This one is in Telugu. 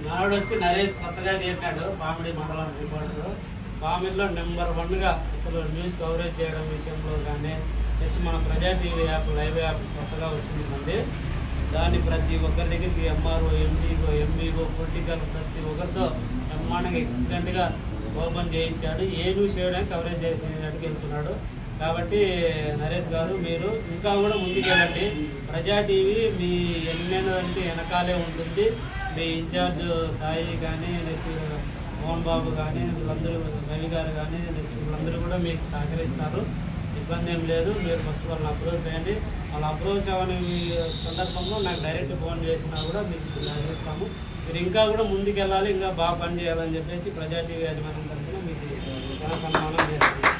మనోడు వచ్చి నరేష్ కొత్తగా చేరినాడు పామిడి మండలం రిపోర్టర్. పామిడిలో నెంబర్ 1గా అసలు న్యూస్ కవరేజ్ చేయడం విషయంలో కానీ, నెక్స్ట్ మన ప్రజా టీవీ యాప్ లైవ్ యాప్ కొత్తగా వచ్చింది మంది. దాన్ని ప్రతి ఒక్కరి దగ్గరికి ఎంఆర్ఓ, ఎంఈఓ, పొలిటికల్ ప్రతి ఒక్కరితో బ్రహ్మాండంగా ఎక్సలెంట్గా ఓపెన్ చేయించాడు. ఏ న్యూస్ చేయడానికి కవరేజ్ చేసేదానికి వెళ్తున్నాడు. కాబట్టి నరేష్ గారు మీరు ఇంకా కూడా ముందుకెళ్ళండి. ప్రజా టీవీ మీ ఎన్నెంటే వెనకాలే ఉంటుంది. మీ ఇన్ఛార్జ్ సాయి కానీ, నెక్స్ట్ మోహన్ బాబు కానీ, వీళ్ళందరూ రవి గారు కానీ, నెక్స్ట్ వీళ్ళందరూ కూడా మీకు సహకరిస్తారు. ఇబ్బంది ఏం లేదు. మీరు ఫస్ట్ వాళ్ళని అప్రోచ్ చేయండి. వాళ్ళు అప్రోచ్ అవ్వని సందర్భంలో నాకు డైరెక్ట్ ఫోన్ చేసినా కూడా మీకు చేస్తాము. మీరు ఇంకా కూడా ముందుకెళ్ళాలి, ఇంకా బాగా పని చేయాలని చెప్పేసి ప్రజా టీవీ యాజమాన్యం తరఫున మీకు సన్మానం చేస్తాను.